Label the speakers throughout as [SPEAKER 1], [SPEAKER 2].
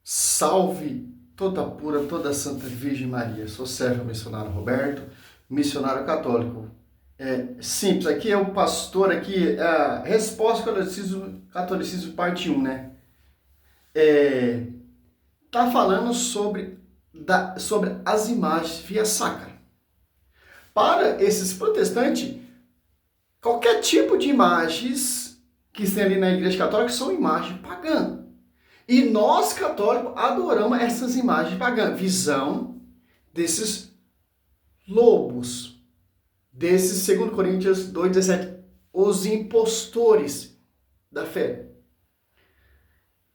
[SPEAKER 1] Salve toda pura, toda santa Virgem Maria. Sou Sérgio Missionário Roberto, missionário católico. Simples, aqui é o pastor, aqui é a resposta ao catolicismo parte 1, né? Tá falando sobre as imagens via sacra. Para esses protestantes, qualquer tipo de imagens que tem ali na Igreja Católica são imagens pagãs. E nós, católicos, adoramos essas imagens pagãs. Visão desses lobos, desses, 2 Coríntios 2,17, os impostores da fé.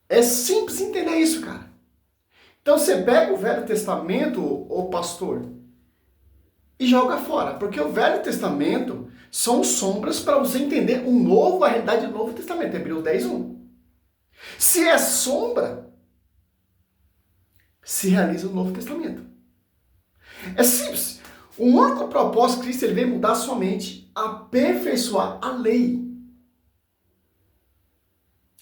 [SPEAKER 1] É simples entender isso, cara. Então você pega o Velho Testamento, ô pastor, e joga fora. Porque o Velho Testamento são sombras para você entender a realidade do Novo Testamento. Hebreus 10:1. Se é sombra, se realiza o Novo Testamento. É simples. O único propósito de Cristo, ele veio mudar somente, aperfeiçoar a lei.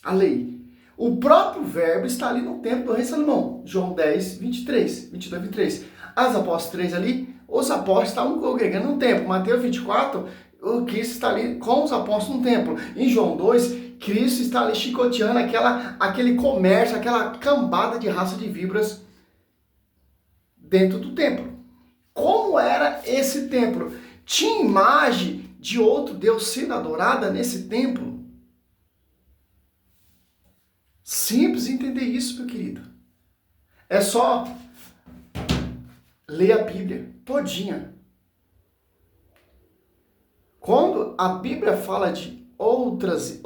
[SPEAKER 1] A lei. O próprio verbo está ali no templo do rei Salomão. João 10, 22, 23. As apóstolas 3 ali, os apóstolos estavam congregando no templo. Mateus 24, o Cristo está ali com os apóstolos no templo. Em João 2, Cristo está ali chicoteando aquele comércio, aquela cambada de raça de víboras dentro do templo. Como era esse templo? Tinha imagem de outro Deus sendo adorada nesse templo? Simples entender isso, meu querido. É só ler a Bíblia todinha. Quando a Bíblia fala de outras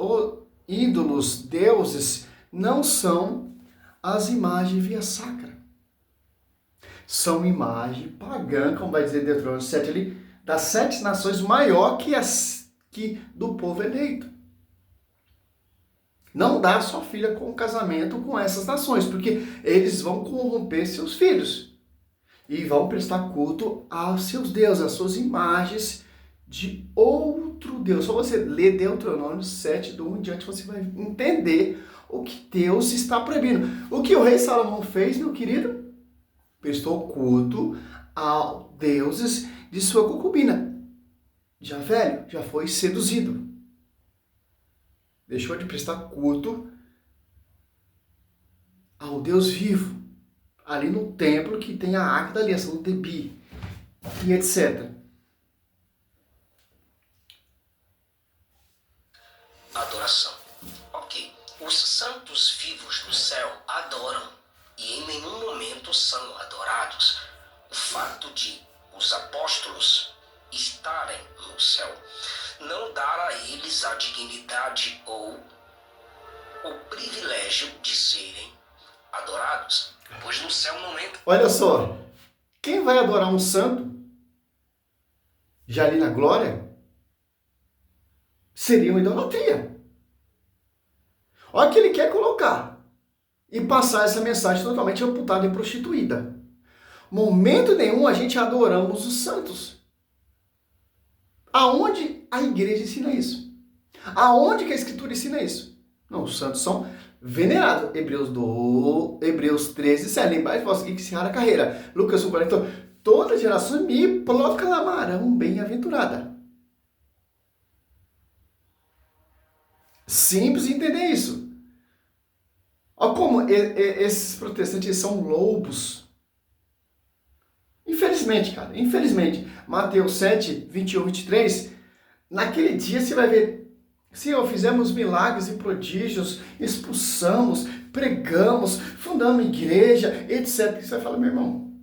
[SPEAKER 1] ídolos, deuses, não são as imagens via sacra. São imagens pagãs, como vai dizer Deuteronômio 7 ali, das 7 nações maior que do povo eleito. Não dá sua filha com casamento com essas nações, porque eles vão corromper seus filhos e vão prestar culto aos seus deuses, às suas imagens de outro Deus. Só você ler Deuteronômio 7, do 1 em diante, você vai entender o que Deus está proibindo. O que o rei Salomão fez, meu querido? Prestou culto a deuses de sua concubina. Já velho, já foi seduzido. Deixou de prestar culto ao Deus vivo. Ali no templo que tem a Arca da Aliança, no Tebi, e etc.
[SPEAKER 2] Adoração. Ok. Os santos vivos do céu adoram e em nenhum momento são adorados. O fato de os apóstolos estarem no céu não dá a eles a dignidade ou o privilégio de serem adorados, pois no céu não entra.
[SPEAKER 1] Olha só, quem vai adorar um santo, já ali na glória, seria uma idolatria. Olha o que ele quer colocar e passar essa mensagem totalmente amputada e prostituída. Momento nenhum a gente adoramos os santos. Aonde a igreja ensina isso? Aonde que a escritura ensina isso? Não, os santos são venerados. Hebreus 13, 7. Lembrai vós que encerrar a carreira. Lucas 1, 40. Toda geração me proclamarão bem-aventurada. Simples entender isso. Olha como esses protestantes são lobos. Infelizmente, cara, infelizmente. Mateus 7, 21, 23. Naquele dia você vai ver, Senhor, fizemos milagres e prodígios, expulsamos, pregamos, fundamos igreja, etc. E você vai falar, meu irmão,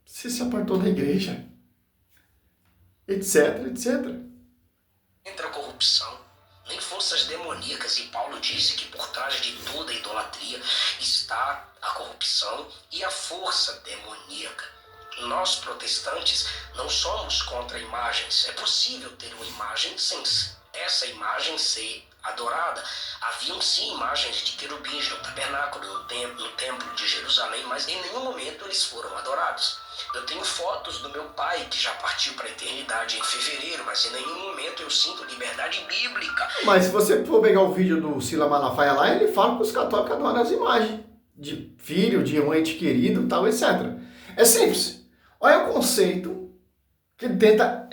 [SPEAKER 1] você se apartou da igreja, etc, etc.
[SPEAKER 2] Entra a corrupção, nem forças demoníacas, e Paulo disse que por trás de toda idolatria está a corrupção e a força demoníaca. Nós, protestantes, não somos contra imagens. É possível ter uma imagem sem essa imagem ser adorada. Haviam sim imagens de querubins no tabernáculo, no templo de Jerusalém, mas em nenhum momento eles foram adorados. Eu tenho fotos do meu pai, que já partiu para a eternidade em fevereiro, mas em nenhum momento eu sinto liberdade bíblica.
[SPEAKER 1] Mas se você for pegar o vídeo do Silas Malafaia lá, ele fala que os católicos adoram as imagens. de filho, de um ente querido, tal, etc. É simples. Olha o conceito que ele tenta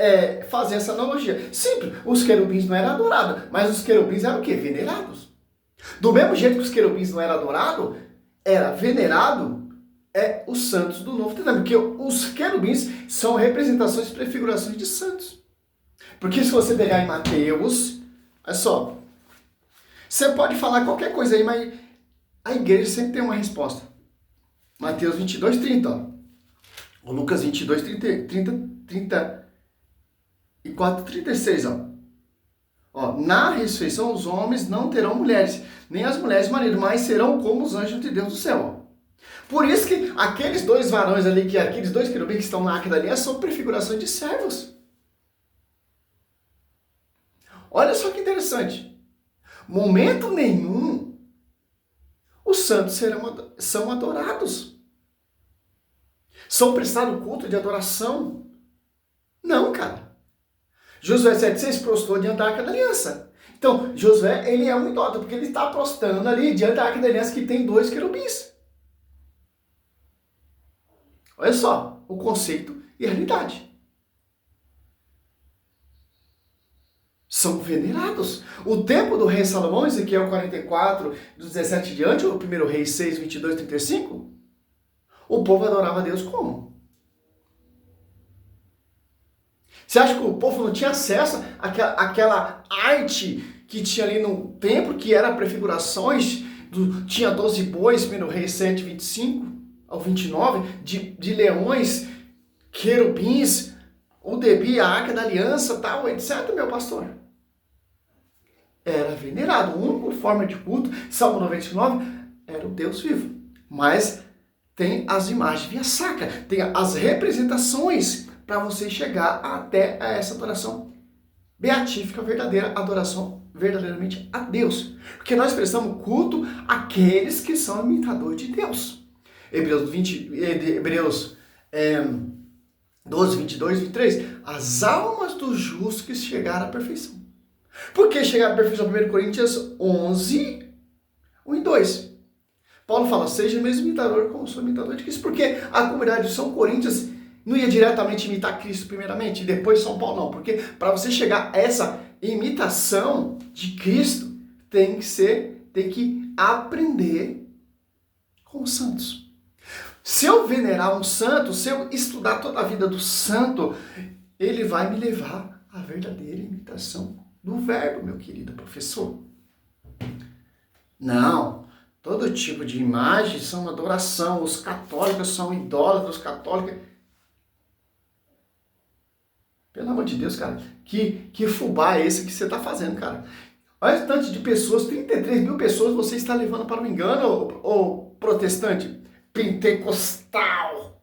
[SPEAKER 1] fazer essa analogia. Simples. Os querubins não eram adorados, mas os querubins eram o quê? Venerados. Do mesmo jeito que os querubins não eram adorados, era venerado os santos do Novo Testamento. Porque os querubins são representações, prefigurações de santos. Porque se você pegar em Mateus, olha só, você pode falar qualquer coisa aí, mas a igreja sempre tem uma resposta. Mateus 22, 30. Ó. Ou Lucas 22, 34, 36. Ó, na ressurreição os homens não terão mulheres, nem as mulheres marido, mas serão como os anjos de Deus do céu. Ó. Por isso que aqueles dois varões ali, aqueles dois querubins que estão na arca da aliança, são prefigurações de servos. Olha só que interessante. Momento nenhum os santos são adorados. São prestados culto de adoração. Não, cara. Josué 7,6 prostrou diante da arca da aliança. Então, Josué, ele é um idólatra, porque ele está prostrando ali diante da arca da aliança que tem dois querubins. Olha só o conceito e a realidade. São venerados. O tempo do rei Salomão, Ezequiel 44, dos 17 diante, ou 1 Reis 6, 22, 35, o povo adorava a Deus como? Você acha que o povo não tinha acesso àquela arte que tinha ali no templo, que era prefigurações, tinha 12 bois, 1 Reis 7, 25 ao 29, de leões, querubins, o Debi, a Arca da Aliança, tal, etc, meu pastor? Era venerado. O único forma de culto, Salmo 99, era o Deus vivo. Mas tem as imagens via sacra, tem as representações para você chegar até a essa adoração beatífica, verdadeira adoração verdadeiramente a Deus. Porque nós prestamos culto àqueles que são imitadores de Deus. Hebreus 12, 22, 23. As almas dos justos que chegaram à perfeição. Por que chegaram à perfeição? 1 Coríntios 11, 1 e 2. Paulo fala, seja mesmo imitador como sou imitador de Cristo. Porque a comunidade de São Coríntios não ia diretamente imitar Cristo primeiramente, e depois São Paulo não. Porque para você chegar a essa imitação de Cristo, tem que aprender com os santos. Se eu venerar um santo, se eu estudar toda a vida do santo, ele vai me levar à verdadeira imitação do verbo, meu querido professor. Não, todo tipo de imagem são adoração, os católicos são idólatras, os católicos... Pelo amor de Deus, cara, que fubá é esse que você está fazendo, cara? Olha o tanto de pessoas, 33 mil pessoas você está levando para o engano, ô protestante pentecostal.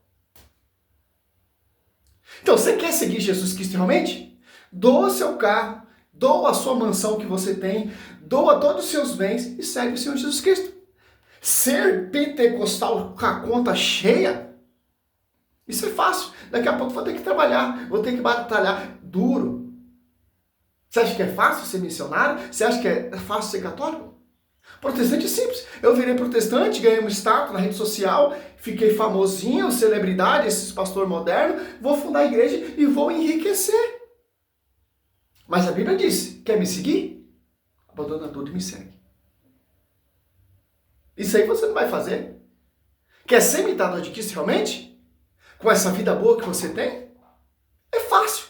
[SPEAKER 1] Então, você quer seguir Jesus Cristo realmente? Doa seu carro, doa a sua mansão que você tem, doa todos os seus bens e segue o Senhor Jesus Cristo. Ser pentecostal com a conta cheia, isso é fácil. Daqui a pouco vou ter que trabalhar, vou ter que batalhar duro. Você acha que é fácil ser missionário? Você acha que é fácil ser católico? Protestante é simples. Eu virei protestante, ganhei um status na rede social, fiquei famosinho, celebridade, esse pastor moderno, vou fundar a igreja e vou enriquecer. Mas a Bíblia diz, quer me seguir? Abandona tudo e me segue. Isso aí você não vai fazer. Quer ser imitador de Cristo realmente? Com essa vida boa que você tem? É fácil.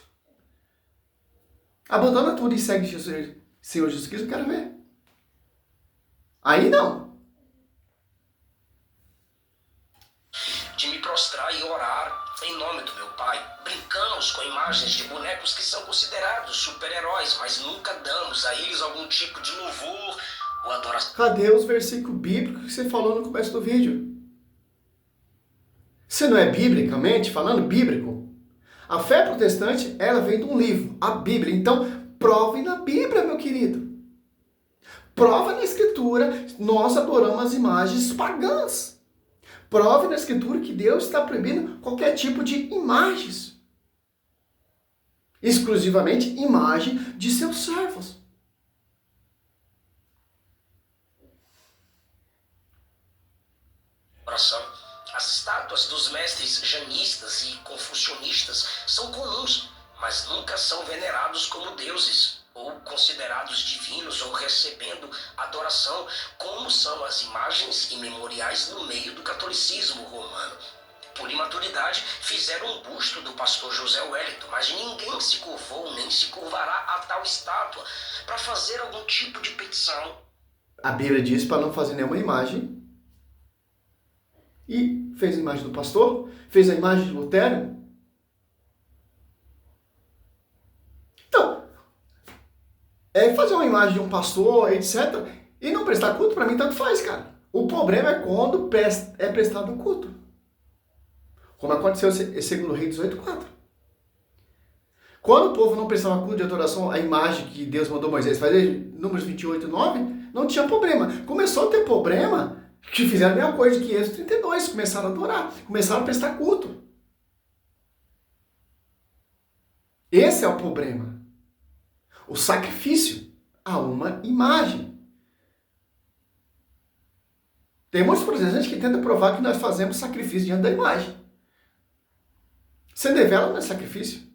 [SPEAKER 1] Abandona tudo e segue Jesus, Senhor Jesus Cristo, eu quero ver. Aí não.
[SPEAKER 2] De me prostrar e orar em nome do meu Pai. Brincamos com imagens de bonecos que são considerados super-heróis, mas nunca damos a eles algum tipo de louvor ou adoração.
[SPEAKER 1] Cadê os versículos bíblicos que você falou no começo do vídeo? Você não é biblicamente falando bíblico? A fé protestante, ela vem de um livro, a Bíblia. Então, prove na Bíblia, meu querido. Prova na Escritura, nós adoramos as imagens pagãs. Prove na Escritura que Deus está proibindo qualquer tipo de imagens. Exclusivamente imagem de seus servos.
[SPEAKER 2] As estátuas dos mestres janistas e confucionistas são comuns, mas nunca são venerados como deuses, ou considerados divinos, ou recebendo adoração, como são as imagens e memoriais no meio do catolicismo romano. Por imaturidade, fizeram um busto do pastor José Wellington, mas ninguém se curvou nem se curvará a tal estátua para fazer algum tipo de petição.
[SPEAKER 1] A Bíblia diz para não fazer nenhuma imagem. E fez a imagem do pastor, fez a imagem de Lutero. Então, fazer uma imagem de um pastor, etc., e não prestar culto, para mim tanto faz, cara. O problema é quando é prestado culto. Como aconteceu segundo Reis 18:4. Quando o povo não prestava culto de adoração à imagem que Deus mandou Moisés fazer, Números 28:9, não tinha problema. Começou a ter problema que fizeram a mesma coisa que Êxodo 32, começaram a adorar, começaram a prestar culto. Esse é o problema. O sacrifício a uma imagem. Tem muitos protestantes que tentam provar que nós fazemos sacrifício diante da imagem. Acender vela não é sacrifício.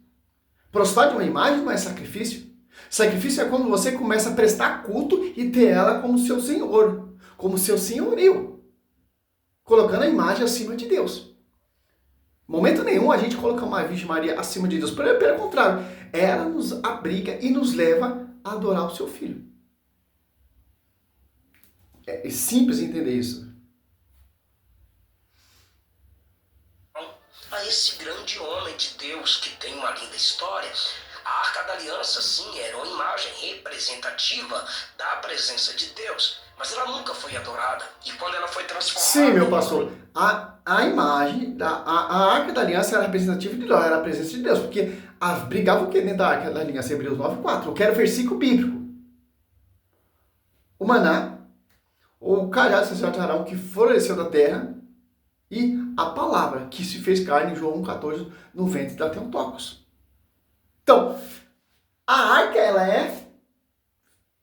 [SPEAKER 1] Prostrar de uma imagem não é sacrifício. Sacrifício é quando você começa a prestar culto e ter ela como seu senhor, como seu senhorio, colocando a imagem acima de Deus. Em momento nenhum a gente coloca uma Virgem Maria acima de Deus. Pelo contrário, ela nos abriga e nos leva a adorar o seu filho. É simples entender isso.
[SPEAKER 2] A esse grande homem de Deus que tem uma linda história, a Arca da Aliança, sim, era uma imagem representativa da presença de Deus, mas ela nunca foi adorada. E quando ela foi transformada...
[SPEAKER 1] Sim, meu pastor, a imagem, a Arca da Aliança era representativa de Deus, era a presença de Deus, porque brigava o que dentro da Arca da Aliança? Hebreus 9:4. Eu quero versículo bíblico. O maná, o cajado sacerdote Arão que floresceu da terra, e a palavra que se fez carne, em João 1,14, no ventre da Theotokos. Então, a arca, ela é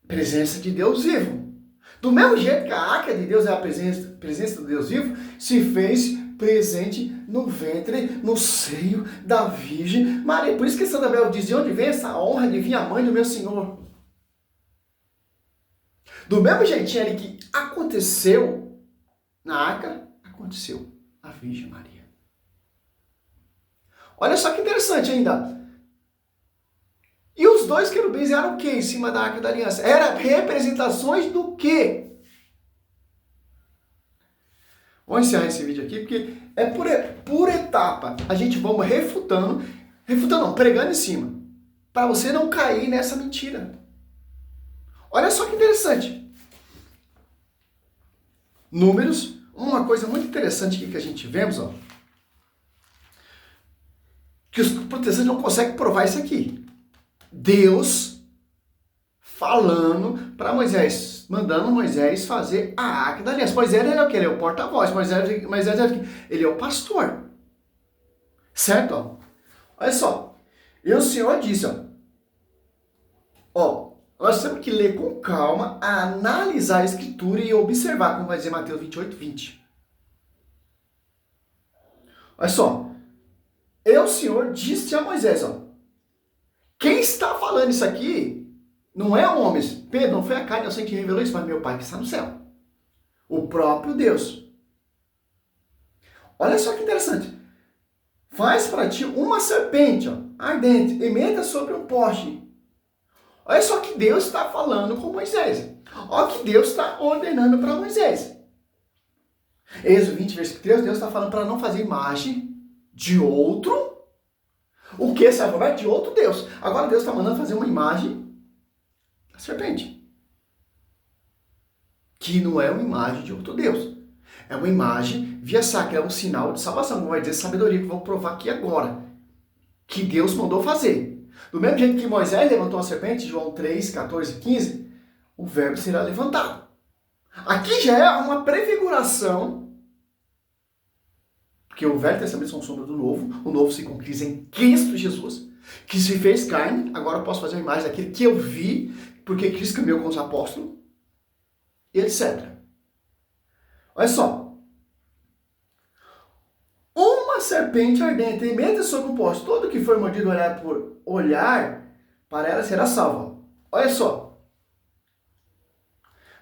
[SPEAKER 1] presença de Deus vivo. Do mesmo jeito que a arca de Deus é a presença do Deus vivo, se fez presente no ventre, no seio da Virgem Maria. Por isso que Santa Bel diz, de onde vem essa honra de vir a mãe do meu Senhor? Do mesmo jeitinho ali que aconteceu na arca, aconteceu a Virgem Maria. Olha só que interessante ainda. E os dois querubins eram o que em cima da Arca da Aliança? Eram representações do quê? Vamos encerrar esse vídeo aqui, porque é por etapa. A gente vamos pregando em cima. Para você não cair nessa mentira. Olha só que interessante. Números. Uma coisa muito interessante aqui que a gente vemos, ó, que os protestantes não conseguem provar isso aqui. Deus falando para Moisés, mandando Moisés fazer a Arca da Aliança. Moisés ele é o que? Ele é o porta-voz. Moisés é o que? Ele é o pastor. Certo? Ó? Olha só. E o Senhor disse, ó, nós temos que ler com calma, analisar a Escritura e observar, como vai dizer Mateus 28:20. Olha só. O Senhor disse a Moisés, ó, quem está falando isso aqui não é homens. Pedro, não foi a carne, eu sei que revelou isso, mas meu Pai que está no céu. O próprio Deus. Olha só que interessante. Faz para ti uma serpente, ó, ardente, e meta sobre um poste. Olha só que Deus está falando com Moisés. Olha que Deus está ordenando para Moisés. Êxodo 20, versículo 3, Deus está falando para não fazer imagem de outro. O que? Sabe? De outro Deus. Agora Deus está mandando fazer uma imagem da serpente. Que não é uma imagem de outro Deus. É uma imagem via sacra, é um sinal de salvação. Não vai dizer sabedoria, que eu vou provar aqui agora. Que Deus mandou fazer. Do mesmo jeito que Moisés levantou a serpente, João 3, 14 e 15, o verbo será levantado. Aqui já é uma prefiguração, porque o Velho Testamento são sombra do Novo, o Novo se concretiza em Cristo Jesus, que se fez carne, agora eu posso fazer uma imagem daquele que eu vi, porque Cristo caminhou com os apóstolos, e etc. Olha só. serpente ardente e mete sobre um poste. Todo que for mordido olhar para ela será salvo. Olha só.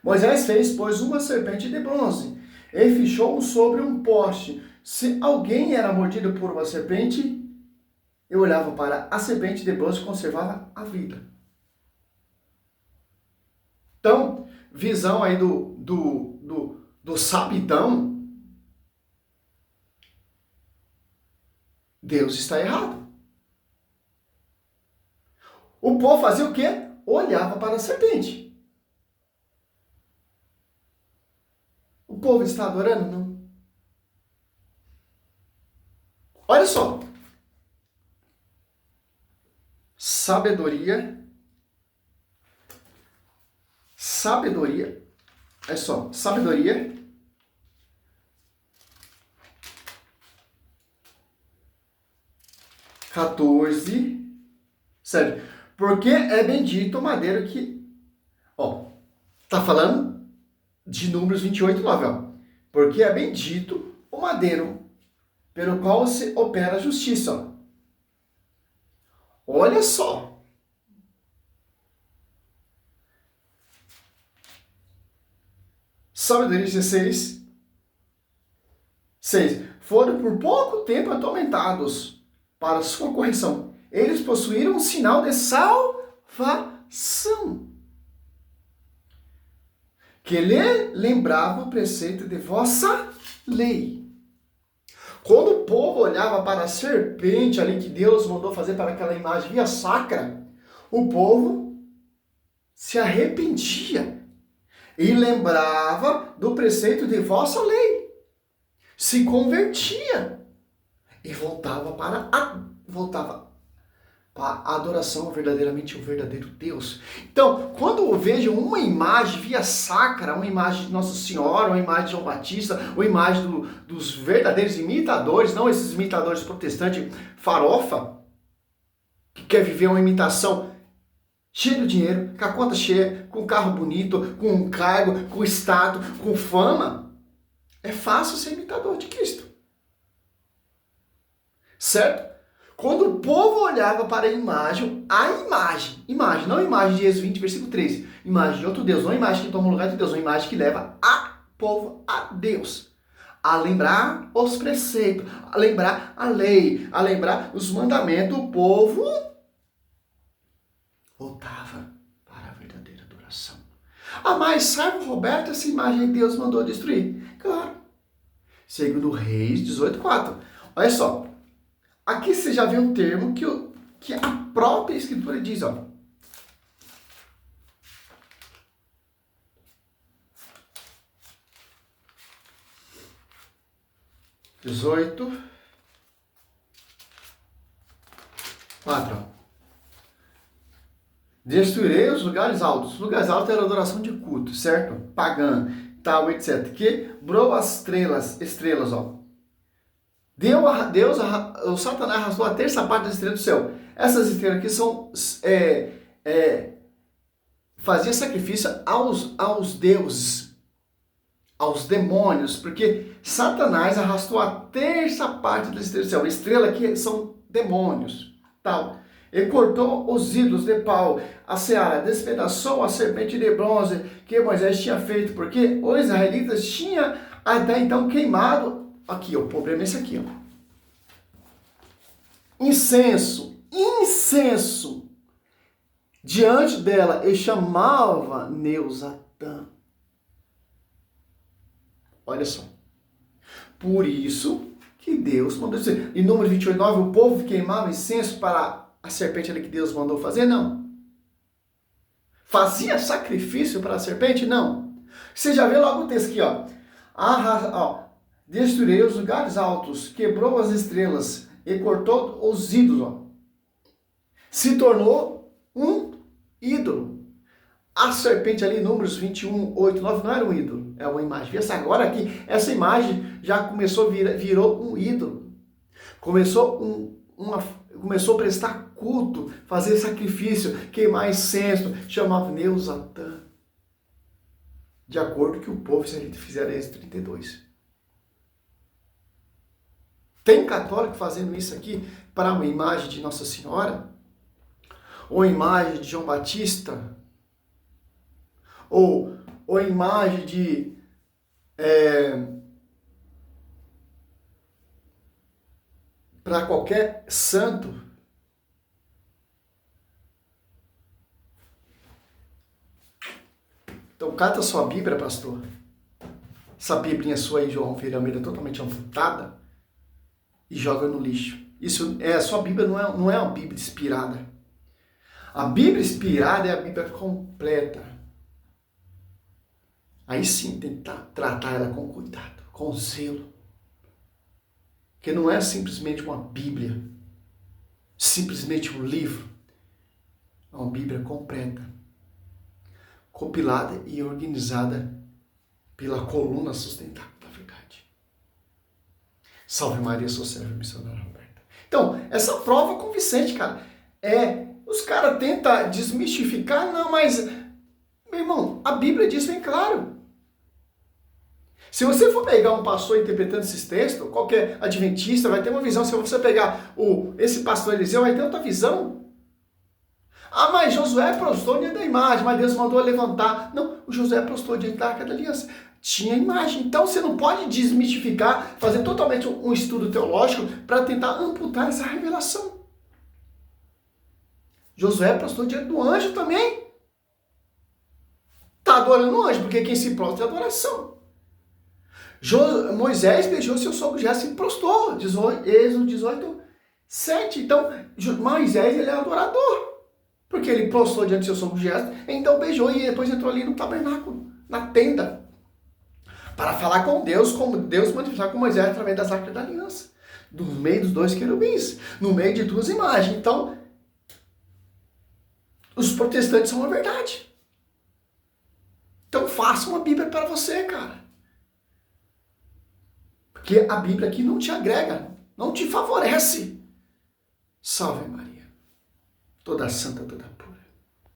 [SPEAKER 1] Moisés fez, pois, uma serpente de bronze e fechou-o sobre um poste. Se alguém era mordido por uma serpente, eu olhava para a serpente de bronze e conservava a vida. Então, visão aí do sabidão, Deus está errado. O povo fazia o quê? Olhava para a serpente. O povo está adorando? Não. Olha só. Sabedoria. É só, sabedoria. Sério. Porque é bendito o madeiro que... Ó, tá falando de Números 28:9, ó. Porque é bendito o madeiro pelo qual se opera a justiça, ó. Olha só. Sabedoria 16. 6. Foram por pouco tempo atormentados para sua correção. Eles possuíram um sinal de salvação, que lhe lembrava o preceito de vossa lei. Quando o povo olhava para a serpente ali que Deus mandou fazer para aquela imagem via sacra, o povo se arrependia e lembrava do preceito de vossa lei. Se convertia e voltava para a adoração verdadeiramente o verdadeiro Deus. Então, quando eu vejo uma imagem via sacra, uma imagem de Nossa Senhora, uma imagem de João Batista, uma imagem dos verdadeiros imitadores, não esses imitadores protestantes farofa, que quer viver uma imitação cheio de dinheiro, com a conta cheia, com um carro bonito, com um cargo, com status, com fama, é fácil ser imitador de Cristo. Certo? Quando o povo olhava para a imagem, não a imagem de Êxodo 20, versículo 13, imagem de outro Deus, não a imagem que toma o lugar de Deus, uma imagem que leva a povo a Deus, a lembrar os preceitos, a lembrar a lei, a lembrar os mandamentos, o povo voltava para a verdadeira adoração. Ah, mas servo Roberto, essa imagem Deus mandou destruir. Claro. Segundo Reis 18:4. Olha só. Aqui você já vê um termo que a própria Escritura diz, ó. (18:4). Destruirei os lugares altos. Os lugares altos era adoração de culto, certo? Pagã, tal, etc. Quebrou as estrelas, ó. O Satanás arrastou a terça parte das estrelas do céu. Essas estrelas aqui são fazia sacrifício aos deuses, aos demônios, porque Satanás arrastou a terça parte das estrelas do céu. A estrela aqui são demônios, tal. Ele cortou os ídolos de pau, a seara, despedaçou a serpente de bronze que Moisés tinha feito, porque os israelitas tinham até então queimado. Aqui, ó, o problema é esse aqui, ó. Incenso. Diante dela, ele chamava Neusatã. Olha só. Por isso que Deus mandou dizer. Em Números 28:9, o povo queimava incenso para a serpente ali que Deus mandou fazer? Não. Fazia sacrifício para a serpente? Não. Você já vê logo o texto aqui, ó. Destruiu os lugares altos, quebrou as estrelas e cortou os ídolos. Ó. Se tornou um ídolo. A serpente ali, Números 21:8-9, não era um ídolo, é uma imagem. Agora aqui, essa imagem já virou um ídolo. Começou a prestar culto, fazer sacrifício, queimar incenso, chamava Neusatã. De acordo com o que o povo israelita fizeram em Êxodo 32. Tem católico fazendo isso aqui para uma imagem de Nossa Senhora? Ou imagem de João Batista? Ou imagem de para qualquer santo? Então cata sua Bíblia, pastor. Essa Bíblia sua aí, João Ferreira Almeida, totalmente amputada, e joga no lixo. Isso a sua Bíblia não é uma Bíblia inspirada. A Bíblia inspirada é a Bíblia completa. Aí sim tem que tratar ela com cuidado, com zelo. Porque não é simplesmente uma Bíblia, simplesmente um livro. É uma Bíblia completa, compilada e organizada pela coluna sustentável da verdade. Salve Maria, sou serva missionária Roberta. Então, essa prova convincente, cara, os caras tentam desmistificar, não, mas, meu irmão, a Bíblia diz bem claro. Se você for pegar um pastor interpretando esses textos, qualquer adventista vai ter uma visão. Se você pegar esse pastor Eliseu, vai ter outra visão. Ah, mas Josué prostou diante da imagem, mas Deus mandou levantar. Não, o Josué prostou diante da Arca da Aliança. Tinha imagem. Então você não pode desmistificar, fazer totalmente um estudo teológico para tentar amputar essa revelação. Josué prostou diante do anjo também. Está adorando o anjo, porque quem se prostra é adoração. Moisés beijou seu sogro Jetro e prostou. Êxodo 18, 7. Então, Moisés ele é adorador. Porque ele prostou diante do seu sogro Jetro, então beijou e depois entrou ali no tabernáculo, na tenda, para falar com Deus, como Deus manifestar com Moisés através das arcas da aliança, no meio dos dois querubins, no meio de duas imagens. Então, os protestantes são a verdade. Então, faça uma Bíblia para você, cara. Porque a Bíblia aqui não te agrega, não te favorece. Salve Maria, toda santa, toda pura.